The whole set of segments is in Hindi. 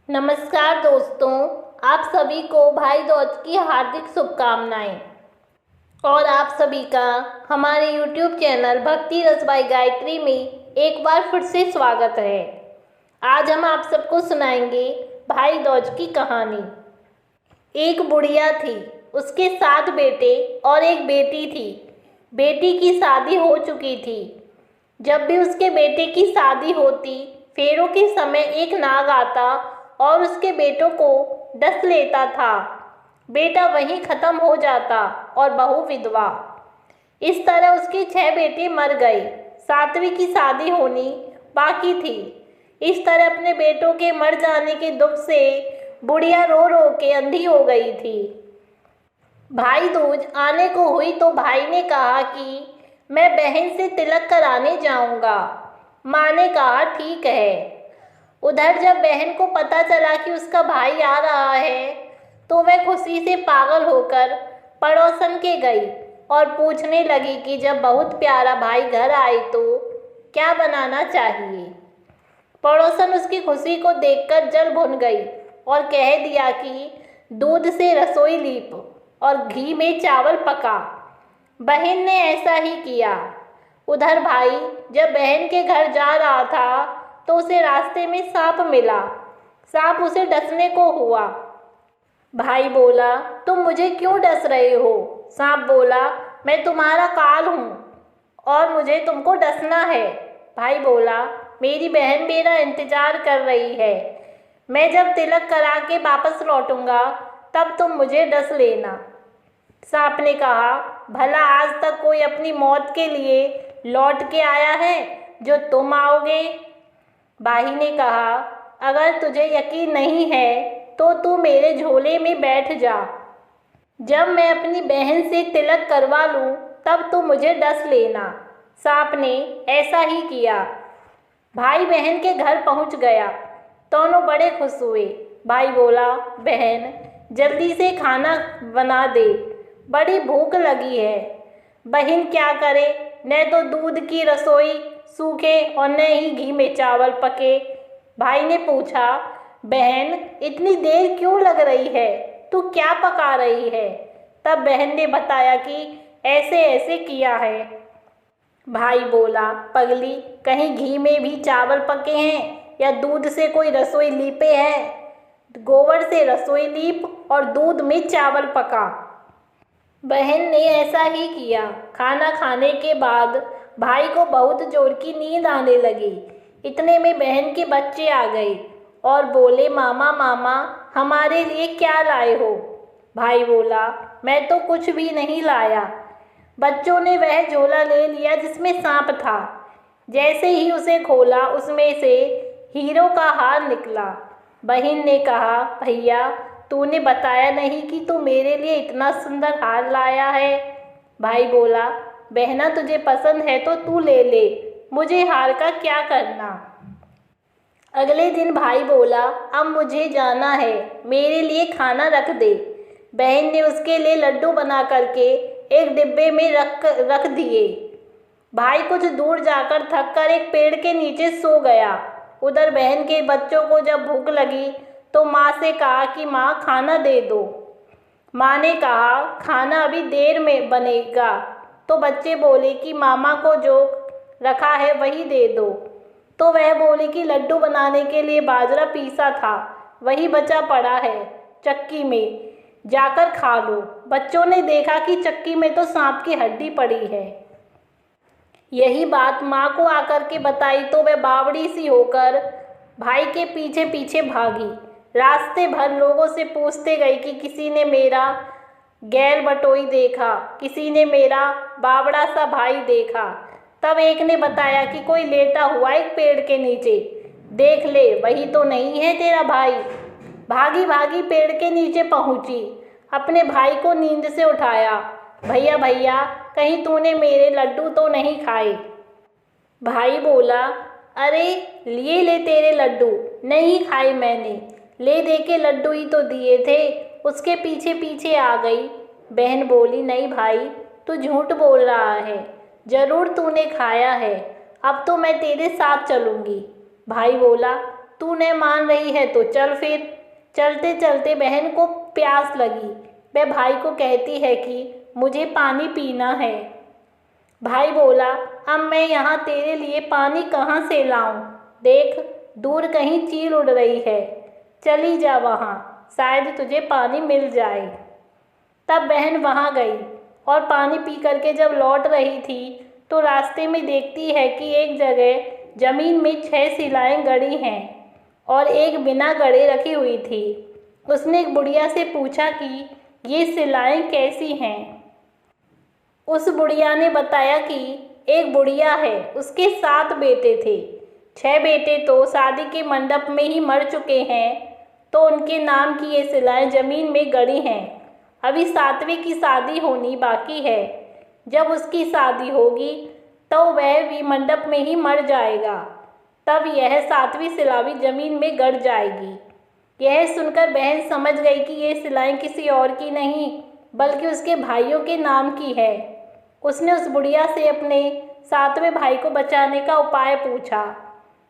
नमस्कार दोस्तों, आप सभी को भाई दूज की हार्दिक शुभकामनाएं। और आप सभी का हमारे YouTube चैनल भक्ति रस बाई गायत्री में एक बार फिर से स्वागत है। आज हम आप सबको सुनाएंगे भाई दूज की कहानी। एक बुढ़िया थी, उसके 7 बेटे और एक बेटी थी। बेटी की शादी हो चुकी थी। जब भी उसके बेटे की शादी होती, फेरों के समय एक नाग आता और उसके बेटों को डस लेता था। बेटा वहीं खत्म हो जाता और बहू विधवा। इस तरह उसके 6 बेटे मर गए। 7वीं की शादी होनी बाकी थी। इस तरह अपने बेटों के मर जाने के दुख से बुढ़िया रो रो के अंधी हो गई थी। भाई दूज आने को हुई तो भाई ने कहा कि मैं बहन से तिलक कराने जाऊंगा। माँ ने कहा ठीक है। उधर जब बहन को पता चला कि उसका भाई आ रहा है तो वह खुशी से पागल होकर पड़ोसन के गई और पूछने लगी कि जब बहुत प्यारा भाई घर आए तो क्या बनाना चाहिए। पड़ोसन उसकी खुशी को देखकर जल भुन गई और कह दिया कि दूध से रसोई लीप और घी में चावल पका। बहन ने ऐसा ही किया। उधर भाई जब बहन के घर जा रहा था तो उसे रास्ते में सांप मिला। सांप उसे डसने को हुआ। भाई बोला, तुम मुझे क्यों डस रहे हो? सांप बोला, मैं तुम्हारा काल हूँ और मुझे तुमको डसना है। भाई बोला, मेरी बहन मेरा इंतजार कर रही है। मैं जब तिलक करा के वापस लौटूंगा तब तुम मुझे डस लेना। सांप ने कहा, भला आज तक कोई अपनी मौत के लिए लौट के आया है जो तुम आओगे? भाई ने कहा, अगर तुझे यकीन नहीं है तो तू मेरे झोले में बैठ जा। जब मैं अपनी बहन से तिलक करवा लूँ तब तू मुझे डस लेना। सांप ने ऐसा ही किया। भाई बहन के घर पहुँच गया। दोनों बड़े खुश हुए। भाई बोला, बहन जल्दी से खाना बना दे, बड़ी भूख लगी है। बहन क्या करे, न तो दूध की रसोई सूखे और न ही घी में चावल पके। भाई ने पूछा, बहन इतनी देर क्यों लग रही है, तू क्या पका रही है? तब बहन ने बताया कि ऐसे ऐसे किया है। भाई बोला, पगली, कहीं घी में भी चावल पके हैं या दूध से कोई रसोई लीपे है? गोबर से रसोई लीप और दूध में चावल पका। बहन ने ऐसा ही किया। खाना खाने के बाद भाई को बहुत जोर की नींद आने लगी। इतने में बहन के बच्चे आ गए और बोले, मामा मामा हमारे लिए क्या लाए हो? भाई बोला, मैं तो कुछ भी नहीं लाया। बच्चों ने वह झोला ले लिया जिसमें सांप था। जैसे ही उसे खोला उसमें से हीरो का हार निकला। बहन ने कहा, भैया तूने बताया नहीं कि तू मेरे लिए इतना सुंदर हार लाया है। भाई बोला, बहना तुझे पसंद है तो तू ले ले, मुझे हार का क्या करना। अगले दिन भाई बोला, अब मुझे जाना है, मेरे लिए खाना रख दे। बहन ने उसके लिए लड्डू बना करके एक डिब्बे में रख दिए। भाई कुछ दूर जाकर थक कर एक पेड़ के नीचे सो गया। उधर बहन के बच्चों को जब भूख लगी तो माँ से कहा कि माँ खाना दे दो। माँ ने कहा, खाना अभी देर में बनेगा। तो बच्चे बोले कि मामा को जो रखा है वही दे दो। तो वह बोली कि लड्डू बनाने के लिए बाजरा पीसा था, वही बचा पड़ा है चक्की में, जाकर खा लो। बच्चों ने देखा कि चक्की में तो सांप की हड्डी पड़ी है। यही बात माँ को आकर के बताई तो वह बावड़ी सी होकर भाई के पीछे पीछे भागी। रास्ते भर लोगों से पूछते गई कि किसी ने मेरा गैर बटोई देखा, किसी ने मेरा बावड़ा सा भाई देखा। तब एक ने बताया कि कोई लेटा हुआ एक पेड़ के नीचे, देख ले वही तो नहीं है तेरा भाई। भागी भागी पेड़ के नीचे पहुंची, अपने भाई को नींद से उठाया। भैया भैया कहीं तूने मेरे लड्डू तो नहीं खाए? भाई बोला, अरे लिए ले तेरे लड्डू, नहीं खाए मैंने, ले दे के लड्डू ही तो दिए थे। उसके पीछे पीछे आ गई। बहन बोली, नहीं भाई तू झूठ बोल रहा है, जरूर तूने खाया है, अब तो मैं तेरे साथ चलूँगी। भाई बोला, तूने मान रही है तो चल फिर। चलते चलते बहन को प्यास लगी। वह भाई को कहती है कि मुझे पानी पीना है। भाई बोला, अब मैं यहाँ तेरे लिए पानी कहाँ से लाऊं? देख, दूर कहीं चील उड़ रही है, चली जा वहाँ, शायद तुझे पानी मिल जाए। तब बहन वहाँ गई और पानी पी करके जब लौट रही थी तो रास्ते में देखती है कि एक जगह जमीन में 6 शिलाएं गड़ी हैं और एक बिना गड़े रखी हुई थी। उसने एक बुढ़िया से पूछा कि ये शिलाएं कैसी हैं? उस बुढ़िया ने बताया कि एक बुढ़िया है, उसके 7 बेटे थे। 6 बेटे तो शादी के मंडप में ही मर चुके हैं, तो उनके नाम की ये शिलाएं जमीन में गड़ी हैं। अभी 7वें की शादी होनी बाकी है। जब उसकी शादी होगी तो वह भी मंडप में ही मर जाएगा, तब यह 7वीं शिला भी जमीन में गड़ जाएगी। यह सुनकर बहन समझ गई कि ये शिलाएं किसी और की नहीं बल्कि उसके भाइयों के नाम की है। उसने उस बुढ़िया से अपने 7वें भाई को बचाने का उपाय पूछा।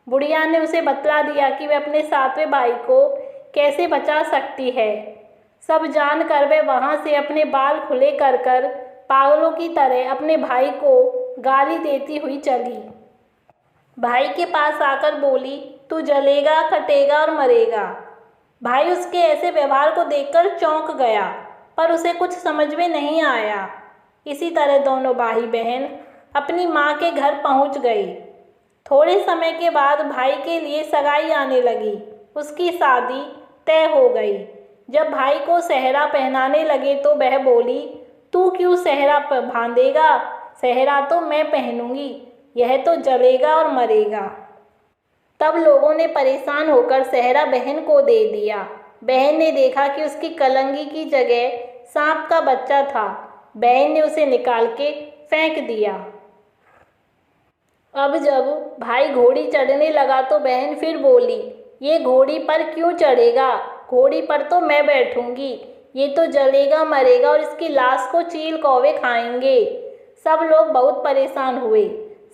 बुढ़िया ने उसे बतला दिया कि वह अपने 7वें भाई को कैसे बचा सकती है। सब जानकर वह वहाँ से अपने बाल खुले कर कर पागलों की तरह अपने भाई को गाली देती हुई चली। भाई के पास आकर बोली, तू जलेगा, कटेगा और मरेगा। भाई उसके ऐसे व्यवहार को देखकर चौंक गया, पर उसे कुछ समझ में नहीं आया। इसी तरह दोनों भाई बहन अपनी माँ के घर पहुँच गए। थोड़े समय के बाद भाई के लिए सगाई आने लगी। उसकी शादी तय हो गई। जब भाई को सेहरा पहनाने लगे तो वह बोली, तू क्यों सेहरा बांधेगा? सेहरा तो मैं पहनूंगी, यह तो जलेगा और मरेगा। तब लोगों ने परेशान होकर सेहरा बहन को दे दिया। बहन ने देखा कि उसकी कलंगी की जगह सांप का बच्चा था। बहन ने उसे निकाल के फेंक दिया। अब जब भाई घोड़ी चढ़ने लगा तो बहन फिर बोली, ये घोड़ी पर क्यों चढ़ेगा? घोड़ी पर तो मैं बैठूंगी, ये तो जलेगा मरेगा और इसकी लाश को चील कौवे खाएंगे। सब लोग बहुत परेशान हुए।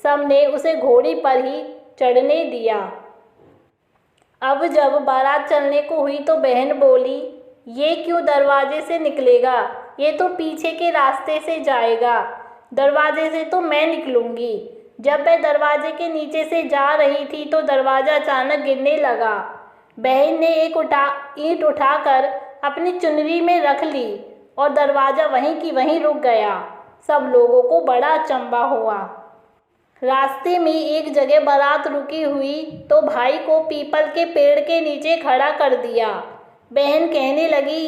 सब ने उसे घोड़ी पर ही चढ़ने दिया। अब जब बारात चलने को हुई तो बहन बोली, ये क्यों दरवाजे से निकलेगा? ये तो पीछे के रास्ते से जाएगा, दरवाजे से तो मैं निकलूंगी। जब वह दरवाजे के नीचे से जा रही थी तो दरवाज़ा अचानक गिरने लगा। बहन ने एक ईंट उठाकर अपनी चुनरी में रख ली और दरवाज़ा वहीं की वहीं रुक गया। सब लोगों को बड़ा अचंभा हुआ। रास्ते में एक जगह बारात रुकी हुई तो भाई को पीपल के पेड़ के नीचे खड़ा कर दिया। बहन कहने लगी,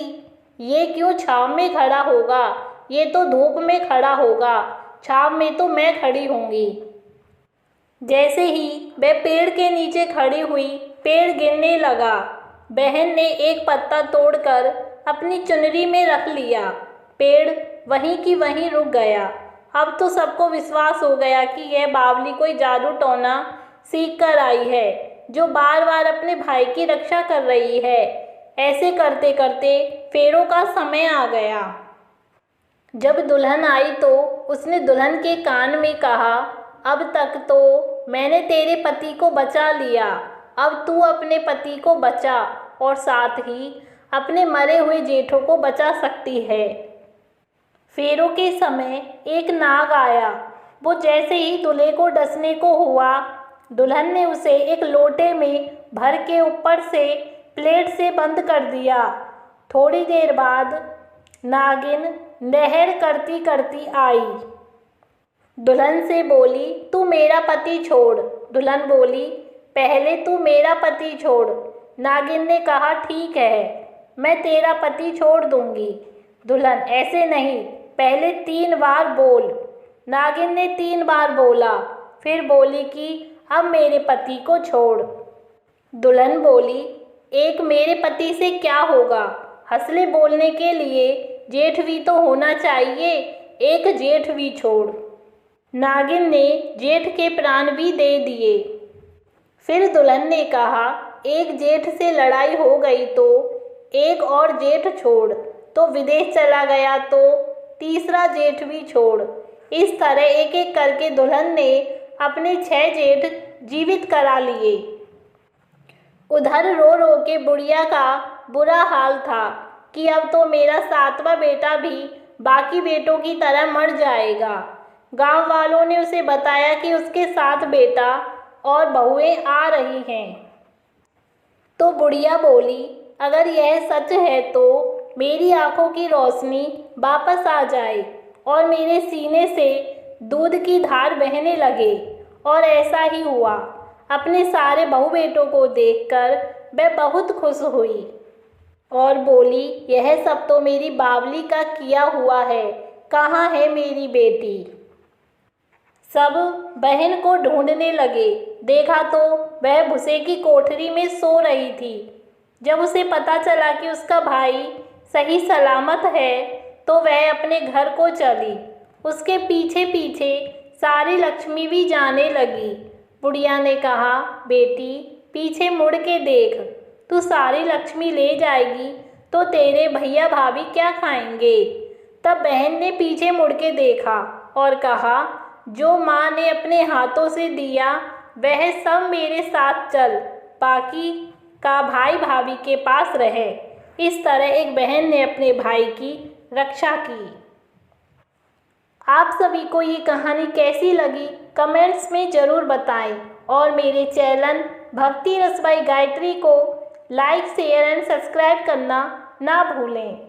ये क्यों छाँव में खड़ा होगा? ये तो धूप में खड़ा होगा, छाँव में तो मैं खड़ी होंगी। जैसे ही वह पेड़ के नीचे खड़ी हुई, पेड़ गिरने लगा। बहन ने एक पत्ता तोड़कर अपनी चुनरी में रख लिया। पेड़ वहीं की वहीं रुक गया। अब तो सबको विश्वास हो गया कि यह बावली कोई जादू टोना सीख कर आई है, जो बार बार अपने भाई की रक्षा कर रही है। ऐसे करते करते फेरों का समय आ गया। जब दुल्हन आई तो उसने दुल्हन के कान में कहा, अब तक तो मैंने तेरे पति को बचा लिया, अब तू अपने पति को बचा और साथ ही अपने मरे हुए जेठों को बचा सकती है। फेरों के समय एक नाग आया। वो जैसे ही दूल्हे को डसने को हुआ, दुल्हन ने उसे एक लोटे में भर के ऊपर से प्लेट से बंद कर दिया। थोड़ी देर बाद नागिन नहर करती करती आई। दुल्हन से बोली, तू मेरा पति छोड़। दुल्हन बोली, पहले तू मेरा पति छोड़। नागिन ने कहा, ठीक है, मैं तेरा पति छोड़ दूंगी। दुल्हन, ऐसे नहीं, पहले 3 बार बोल। नागिन ने 3 बार बोला, फिर बोली कि अब मेरे पति को छोड़। दुल्हन बोली, एक मेरे पति से क्या होगा? हंसले बोलने के लिए जेठ भी तो होना चाहिए, एक जेठ भी छोड़। नागिन ने जेठ के प्राण भी दे दिए। फिर दुल्हन ने कहा, एक जेठ से लड़ाई हो गई तो एक और जेठ छोड़, तो विदेश चला गया तो तीसरा जेठ भी छोड़। इस तरह एक एक करके दुल्हन ने अपने 6 जेठ जीवित करा लिए। उधर रो रो के बुढ़िया का बुरा हाल था कि अब तो मेरा 7वां बेटा भी बाकी बेटों की तरह मर जाएगा। गांव वालों ने उसे बताया कि उसके 7 बेटा और बहुएं आ रही हैं। तो बुढ़िया बोली, अगर यह सच है तो मेरी आंखों की रोशनी वापस आ जाए और मेरे सीने से दूध की धार बहने लगे। और ऐसा ही हुआ। अपने सारे बहू बेटों को देखकर वह बहुत खुश हुई और बोली, यह सब तो मेरी बावली का किया हुआ है, कहाँ है मेरी बेटी। सब बहन को ढूंढने लगे। देखा तो वह भूसे की कोठरी में सो रही थी। जब उसे पता चला कि उसका भाई सही सलामत है तो वह अपने घर को चली। उसके पीछे पीछे सारी लक्ष्मी भी जाने लगी। बुढ़िया ने कहा, बेटी पीछे मुड़ के देख, तू सारी लक्ष्मी ले जाएगी तो तेरे भैया भाभी क्या खाएंगे। तब बहन ने पीछे मुड़ के देखा और कहा, जो माँ ने अपने हाथों से दिया वह सब मेरे साथ चल, बाकी का भाई भाभी के पास रहे। इस तरह एक बहन ने अपने भाई की रक्षा की। आप सभी को ये कहानी कैसी लगी कमेंट्स में ज़रूर बताएं और मेरे चैनल भक्ति रस बाई गायत्री को लाइक शेयर एंड सब्सक्राइब करना ना भूलें।